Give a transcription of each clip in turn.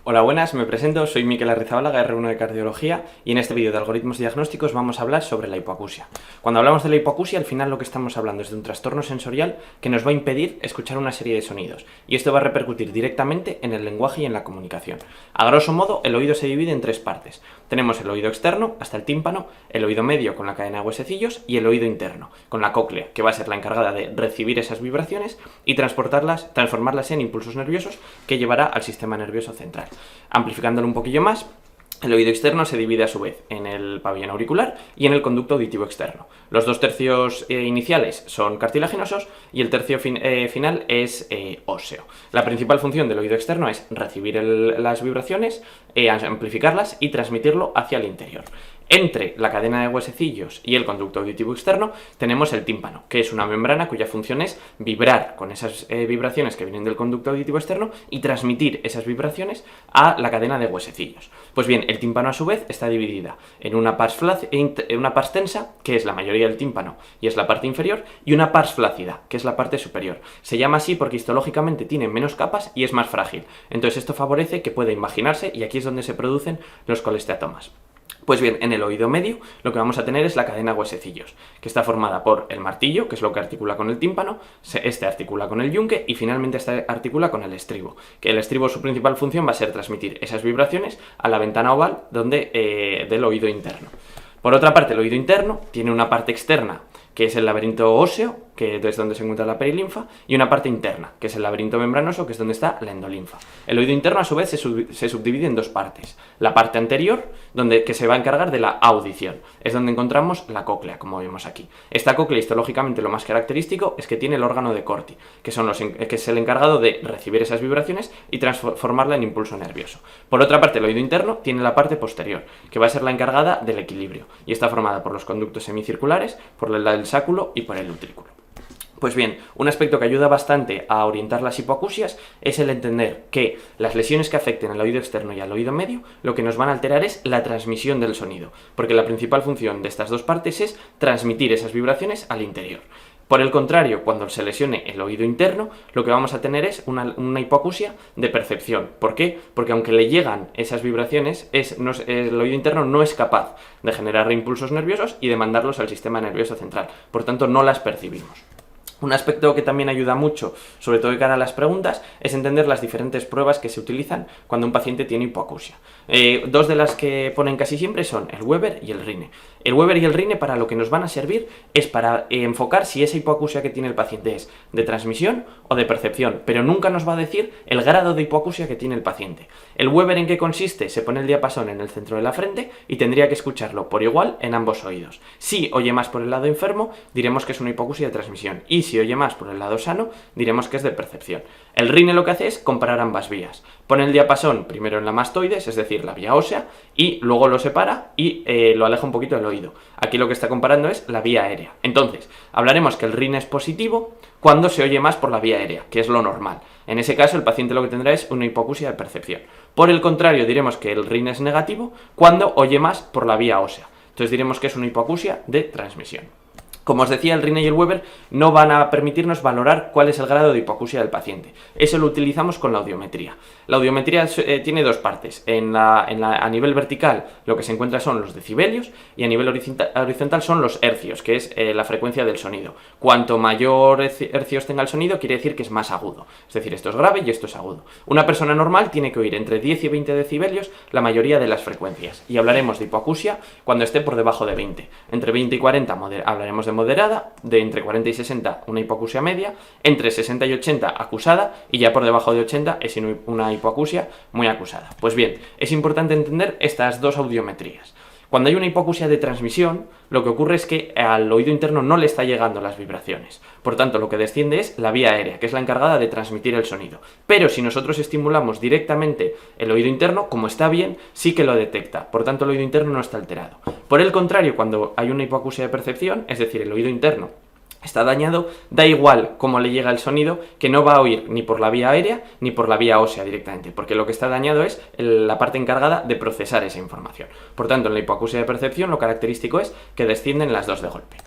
Hola, buenas, me presento, soy Mikel Arrizabalaga, R1 de Cardiología, y en este vídeo de algoritmos diagnósticos vamos a hablar sobre la hipoacusia. Cuando hablamos de la hipoacusia, al final lo que estamos hablando es de un trastorno sensorial que nos va a impedir escuchar una serie de sonidos, y esto va a repercutir directamente en el lenguaje y en la comunicación. A grosso modo, el oído se divide en tres partes. Tenemos el oído externo, hasta el tímpano, el oído medio con la cadena de huesecillos y el oído interno, con la cóclea, que va a ser la encargada de recibir esas vibraciones y transformarlas en impulsos nerviosos que llevará al sistema nervioso central. Amplificándolo un poquillo más, el oído externo se divide a su vez en el pabellón auricular y en el conducto auditivo externo. Los dos tercios iniciales son cartilaginosos y el tercio final es óseo. La principal función del oído externo es recibir las vibraciones, amplificarlas y transmitirlo hacia el interior. Entre la cadena de huesecillos y el conducto auditivo externo tenemos el tímpano, que es una membrana cuya función es vibrar con esas vibraciones que vienen del conducto auditivo externo y transmitir esas vibraciones a la cadena de huesecillos. Pues bien, el tímpano a su vez está dividida en una pars tensa, que es la mayoría del tímpano y es la parte inferior, y una pars flácida, que es la parte superior. Se llama así porque histológicamente tiene menos capas y es más frágil. Entonces esto favorece que pueda imaginarse, y aquí es donde se producen los colesteatomas. Pues bien, en el oído medio lo que vamos a tener es la cadena huesecillos, que está formada por el martillo, que es lo que articula con el tímpano, este articula con el yunque y finalmente este articula con el estribo. Que el estribo, su principal función va a ser transmitir esas vibraciones a la ventana oval del oído interno. Por otra parte, el oído interno tiene una parte externa, que es el laberinto óseo, que es donde se encuentra la perilinfa, y una parte interna, que es el laberinto membranoso, que es donde está la endolinfa. El oído interno, a su vez, se subdivide en dos partes. La parte anterior, que se va a encargar de la audición. Es donde encontramos la cóclea, como vemos aquí. Esta cóclea, histológicamente, lo más característico es que tiene el órgano de Corti, que es el encargado de recibir esas vibraciones y transformarla en impulso nervioso. Por otra parte, el oído interno tiene la parte posterior, que va a ser la encargada del equilibrio, y está formada por los conductos semicirculares, por el sáculo y por el utrículo. Pues bien, un aspecto que ayuda bastante a orientar las hipoacusias es el entender que las lesiones que afecten al oído externo y al oído medio lo que nos van a alterar es la transmisión del sonido, porque la principal función de estas dos partes es transmitir esas vibraciones al interior. Por el contrario, cuando se lesione el oído interno, lo que vamos a tener es una hipoacusia de percepción. ¿Por qué? Porque aunque le llegan esas vibraciones, el oído interno no es capaz de generar impulsos nerviosos y de mandarlos al sistema nervioso central. Por tanto, no las percibimos. Un aspecto que también ayuda mucho, sobre todo de cara a las preguntas, es entender las diferentes pruebas que se utilizan cuando un paciente tiene hipoacusia. Dos de las que ponen casi siempre son el Weber y el Rhine. El Weber y el Rhine para lo que nos van a servir es para enfocar si esa hipoacusia que tiene el paciente es de transmisión o de percepción, pero nunca nos va a decir el grado de hipoacusia que tiene el paciente. El Weber, ¿en qué consiste? Se pone el diapasón en el centro de la frente y tendría que escucharlo por igual en ambos oídos. Si oye más por el lado enfermo, diremos que es una hipoacusia de transmisión, y si oye más por el lado sano, diremos que es de percepción. El Rhine lo que hace es comparar ambas vías. Pone el diapasón primero en la mastoides, es decir, la vía ósea, y luego lo separa y lo aleja un poquito del oído. Aquí lo que está comparando es la vía aérea. Entonces, hablaremos que el Rhine es positivo cuando se oye más por la vía aérea, que es lo normal. En ese caso, el paciente lo que tendrá es una hipoacusia de percepción. Por el contrario, diremos que el Rhine es negativo cuando oye más por la vía ósea. Entonces diremos que es una hipoacusia de transmisión. Como os decía, el Rhine y el Weber no van a permitirnos valorar cuál es el grado de hipoacusia del paciente. Eso lo utilizamos con la audiometría. La audiometría tiene dos partes. A nivel vertical lo que se encuentra son los decibelios y a nivel horizontal son los hercios, que es la frecuencia del sonido. Cuanto mayor hercios tenga el sonido, quiere decir que es más agudo. Es decir, esto es grave y esto es agudo. Una persona normal tiene que oír entre 10 y 20 decibelios la mayoría de las frecuencias. Y hablaremos de hipoacusia cuando esté por debajo de 20. Entre 20 y 40 hablaremos de moderada, de entre 40 y 60 una hipoacusia media, entre 60 y 80 acusada, y ya por debajo de 80 es una hipoacusia muy acusada. Pues bien, es importante entender estas dos audiometrías. Cuando hay una hipoacusia de transmisión, lo que ocurre es que al oído interno no le está llegando las vibraciones. Por tanto, lo que desciende es la vía aérea, que es la encargada de transmitir el sonido. Pero si nosotros estimulamos directamente el oído interno, como está bien, sí que lo detecta. Por tanto, el oído interno no está alterado. Por el contrario, cuando hay una hipoacusia de percepción, es decir, el oído interno está dañado, da igual cómo le llega el sonido, que no va a oír ni por la vía aérea ni por la vía ósea directamente, porque lo que está dañado es la parte encargada de procesar esa información. Por tanto, en la hipoacusia de percepción lo característico es que descienden las dos de golpe.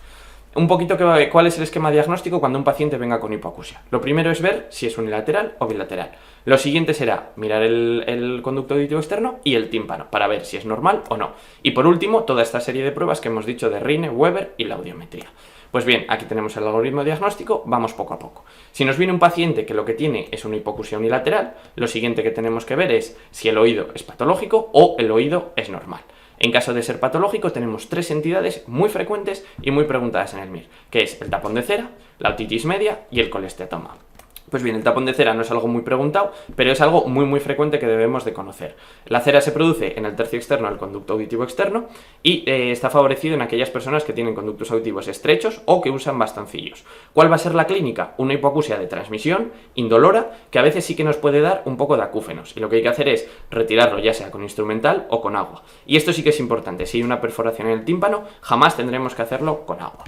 Un poquito cuál es el esquema diagnóstico cuando un paciente venga con hipoacusia. Lo primero es ver si es unilateral o bilateral. Lo siguiente será mirar el conducto auditivo externo y el tímpano para ver si es normal o no. Y por último, toda esta serie de pruebas que hemos dicho de Rine, Weber y la audiometría. Pues bien, aquí tenemos el algoritmo diagnóstico, vamos poco a poco. Si nos viene un paciente que lo que tiene es una hipoacusia unilateral, lo siguiente que tenemos que ver es si el oído es patológico o el oído es normal. En caso de ser patológico, tenemos 3 entidades muy frecuentes y muy preguntadas en el MIR, que es el tapón de cera, la otitis media y el colesteatoma. Pues bien, el tapón de cera no es algo muy preguntado, pero es algo muy frecuente que debemos de conocer. La cera se produce en el tercio externo del conducto auditivo externo y está favorecido en aquellas personas que tienen conductos auditivos estrechos o que usan bastoncillos. ¿Cuál va a ser la clínica? Una hipoacusia de transmisión indolora que a veces sí que nos puede dar un poco de acúfenos y lo que hay que hacer es retirarlo ya sea con instrumental o con agua. Y esto sí que es importante, si hay una perforación en el tímpano jamás tendremos que hacerlo con agua.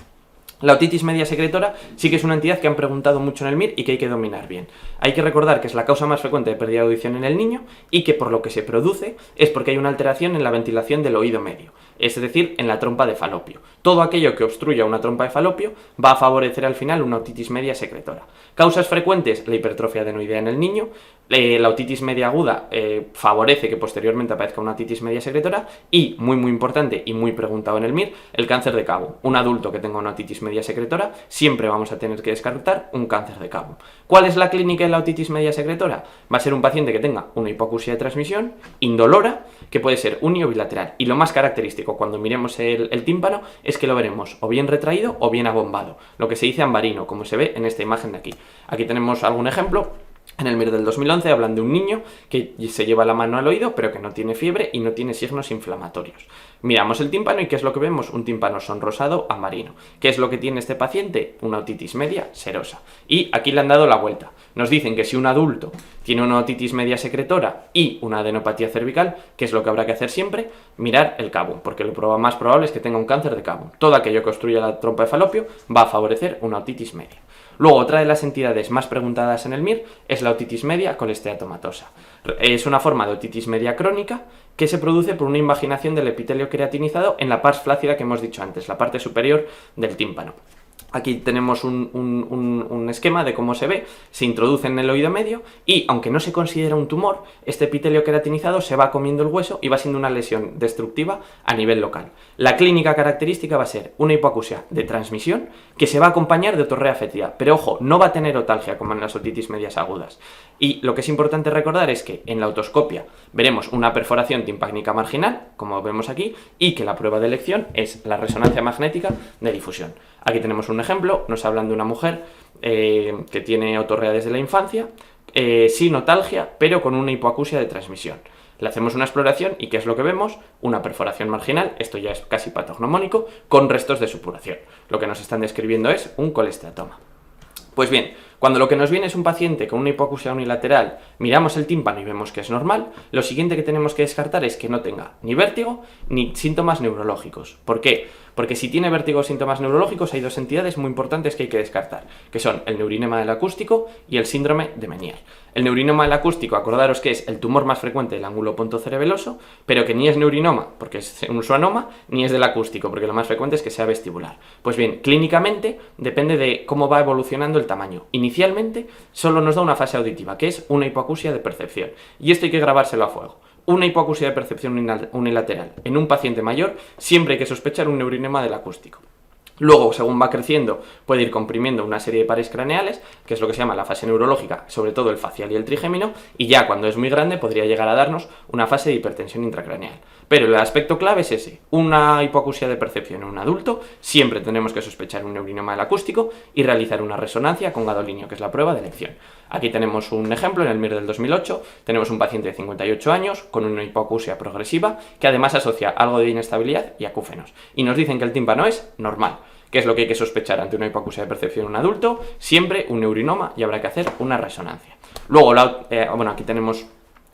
La otitis media secretora sí que es una entidad que han preguntado mucho en el MIR y que hay que dominar bien. Hay que recordar que es la causa más frecuente de pérdida de audición en el niño y que por lo que se produce es porque hay una alteración en la ventilación del oído medio, es decir, en la trompa de falopio. Todo aquello que obstruya una trompa de falopio va a favorecer al final una otitis media secretora. Causas frecuentes, la hipertrofia adenoidea en el niño, la otitis media aguda favorece que posteriormente aparezca una otitis media secretora y, muy importante y muy preguntado en el MIR, el cáncer de cabo. Un adulto que tenga una otitis media secretora, siempre vamos a tener que descartar un cáncer de cabo. ¿Cuál es la clínica de la otitis media secretora? Va a ser un paciente que tenga una hipoacusia de transmisión, indolora, que puede ser uni o bilateral. Y lo más característico cuando miremos el tímpano es que lo veremos o bien retraído o bien abombado, lo que se dice ambarino, como se ve en esta imagen de aquí. Aquí tenemos algún ejemplo. En el MIR del 2011 hablan de un niño que se lleva la mano al oído pero que no tiene fiebre y no tiene signos inflamatorios. Miramos el tímpano y ¿qué es lo que vemos? Un tímpano sonrosado amarino. ¿Qué es lo que tiene este paciente? Una otitis media serosa. Y aquí le han dado la vuelta. Nos dicen que si un adulto tiene una otitis media secretora y una adenopatía cervical, ¿qué es lo que habrá que hacer siempre? Mirar el cabo, porque lo más probable es que tenga un cáncer de cabo. Todo aquello que obstruya la trompa de falopio va a favorecer una otitis media. Luego, otra de las entidades más preguntadas en el MIR es la otitis media colesteatomatosa. Es una forma de otitis media crónica que se produce por una invaginación del epitelio queratinizado en la pars flácida que hemos dicho antes, la parte superior del tímpano. Aquí tenemos un esquema de cómo se ve, se introduce en el oído medio y, aunque no se considera un tumor, este epitelio queratinizado se va comiendo el hueso y va siendo una lesión destructiva a nivel local. La clínica característica va a ser una hipoacusia de transmisión que se va a acompañar de otorrea fétida, pero ojo, no va a tener otalgia como en las otitis medias agudas. Y lo que es importante recordar es que en la otoscopia veremos una perforación timpánica marginal, como vemos aquí, y que la prueba de elección es la resonancia magnética de difusión. Aquí tenemos un ejemplo, nos hablan de una mujer que tiene otorrea desde la infancia, sin otalgia, pero con una hipoacusia de transmisión. Le hacemos una exploración y ¿qué es lo que vemos? Una perforación marginal, esto ya es casi patognomónico, con restos de supuración. Lo que nos están describiendo es un colesteatoma. Pues bien, cuando lo que nos viene es un paciente con una hipoacusia unilateral, miramos el tímpano y vemos que es normal, lo siguiente que tenemos que descartar es que no tenga ni vértigo ni síntomas neurológicos. ¿Por qué? Porque si tiene vértigo o síntomas neurológicos hay dos entidades muy importantes que hay que descartar, que son el neurinema del acústico y el síndrome de Meniere. El neurinoma del acústico, acordaros que es el tumor más frecuente del ángulo pontocerebeloso, pero que ni es neurinoma, porque es un schwannoma, ni es del acústico, porque lo más frecuente es que sea vestibular. Pues bien, clínicamente depende de cómo va evolucionando el tamaño. Inicialmente solo nos da una fase auditiva, que es una hipoacusia de percepción, y esto hay que grabárselo a fuego. Una hipoacusia de percepción unilateral en un paciente mayor, siempre hay que sospechar un neurinema del acústico. Luego, según va creciendo, puede ir comprimiendo una serie de pares craneales, que es lo que se llama la fase neurológica, sobre todo el facial y el trigémino, y ya cuando es muy grande podría llegar a darnos una fase de hipertensión intracraneal. Pero el aspecto clave es ese, una hipoacusia de percepción en un adulto, siempre tenemos que sospechar un neurinoma del acústico y realizar una resonancia con gadolinio, que es la prueba de elección. Aquí tenemos un ejemplo en el MIR del 2008, tenemos un paciente de 58 años con una hipoacusia progresiva que además asocia algo de inestabilidad y acúfenos, y nos dicen que el tímpano es normal. ¿Qué es lo que hay que sospechar ante una hipoacusia de percepción en un adulto? Siempre un neurinoma y habrá que hacer una resonancia. Luego, aquí tenemos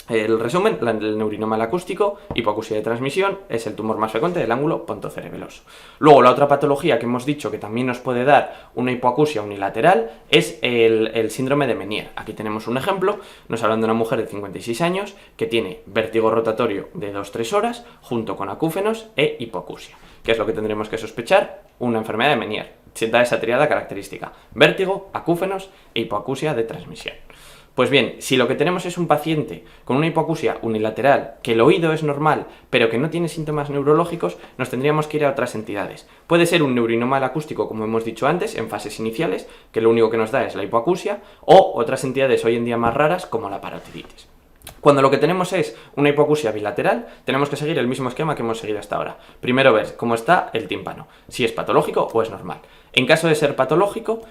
el resumen, el neurinoma del acústico, hipoacusia de transmisión, es el tumor más frecuente del ángulo pontocerebeloso. Luego, la otra patología que hemos dicho que también nos puede dar una hipoacusia unilateral es el síndrome de Meniere. Aquí tenemos un ejemplo, nos hablan de una mujer de 56 años que tiene vértigo rotatorio de 2-3 horas junto con acúfenos e hipoacusia. ¿Qué es lo que tendremos que sospechar? Una enfermedad de Meniere. se da esa triada característica: vértigo, acúfenos e hipoacusia de transmisión. Pues bien, si lo que tenemos es un paciente con una hipoacusia unilateral, que el oído es normal, pero que no tiene síntomas neurológicos, nos tendríamos que ir a otras entidades. Puede ser un neurinoma acústico, como hemos dicho antes, en fases iniciales, que lo único que nos da es la hipoacusia, o otras entidades hoy en día más raras, como la parotiditis. Cuando lo que tenemos es una hipoacusia bilateral, tenemos que seguir el mismo esquema que hemos seguido hasta ahora. Primero ver cómo está el tímpano, si es patológico o es normal. En caso de ser patológico,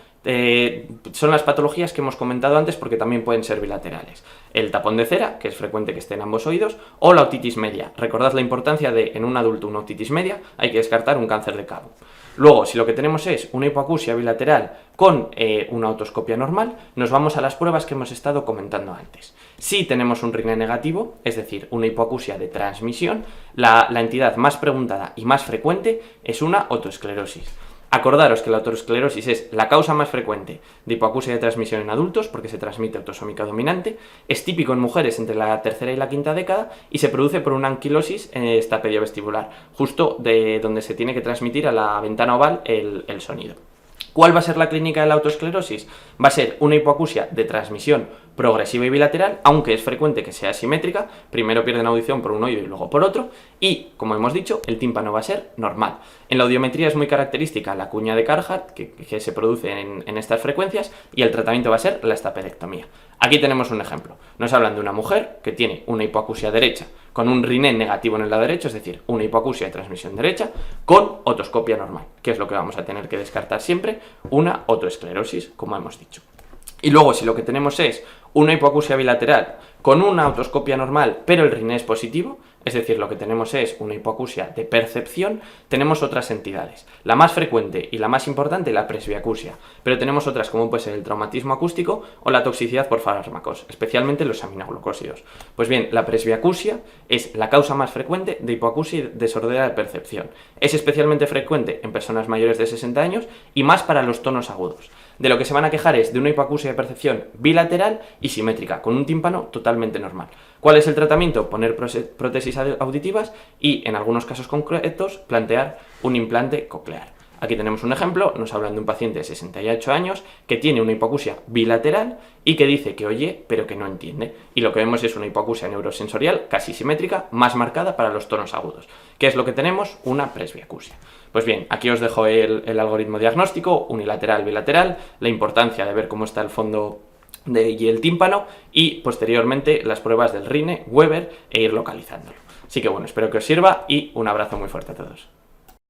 son las patologías que hemos comentado antes, porque también pueden ser bilaterales. El tapón de cera, que es frecuente que esté en ambos oídos, o la otitis media. Recordad la importancia de, en un adulto, una otitis media, hay que descartar un cáncer de cabo. Luego, si lo que tenemos es una hipoacusia bilateral con una otoscopia normal, nos vamos a las pruebas que hemos estado comentando antes. Si tenemos un RINE negativo, es decir, una hipoacusia de transmisión, la entidad más preguntada y más frecuente es una otoesclerosis. Acordaros que la otoesclerosis es la causa más frecuente de hipoacusia de transmisión en adultos, porque se transmite autosómica dominante, es típico en mujeres entre la tercera y la quinta década y se produce por una anquilosis estapediovestibular, justo de donde se tiene que transmitir a la ventana oval el sonido. ¿Cuál va a ser la clínica de la autoesclerosis? Va a ser una hipoacusia de transmisión progresiva y bilateral, aunque es frecuente que sea asimétrica. Primero pierden audición por un oído y luego por otro, y, como hemos dicho, el tímpano va a ser normal. En la audiometría es muy característica la cuña de Carhart, que se produce en estas frecuencias, y el tratamiento va a ser la estapedectomía. Aquí tenemos un ejemplo. Nos hablan de una mujer que tiene una hipoacusia derecha con un RINE negativo en el lado derecho, es decir, una hipoacusia de transmisión derecha, con otoscopia normal, que es lo que vamos a tener que descartar siempre, una otoesclerosis, como hemos dicho. Y luego, si lo que tenemos es una hipoacusia bilateral con una otoscopia normal, pero el RINE es positivo, es decir, lo que tenemos es una hipoacusia de percepción, tenemos otras entidades. La más frecuente y la más importante, la presbiacusia, pero tenemos otras como puede ser el traumatismo acústico o la toxicidad por fármacos, especialmente los aminoglucósidos. Pues bien, la presbiacusia es la causa más frecuente de hipoacusia de sordera de percepción. Es especialmente frecuente en personas mayores de 60 años y más para los tonos agudos. De lo que se van a quejar es de una hipoacusia de percepción bilateral y simétrica, con un tímpano totalmente normal. ¿Cuál es el tratamiento? Poner prótesis auditivas y, en algunos casos concretos, plantear un implante coclear. Aquí tenemos un ejemplo, nos hablan de un paciente de 68 años que tiene una hipoacusia bilateral y que dice que oye, pero que no entiende. Y lo que vemos es una hipoacusia neurosensorial casi simétrica, más marcada para los tonos agudos. ¿Qué es lo que tenemos? Una presbiacusia. Pues bien, aquí os dejo el algoritmo diagnóstico, unilateral, bilateral, la importancia de ver cómo está el fondo y el tímpano, y posteriormente las pruebas del RINE, Weber, e ir localizándolo. Así que bueno, espero que os sirva y un abrazo muy fuerte a todos.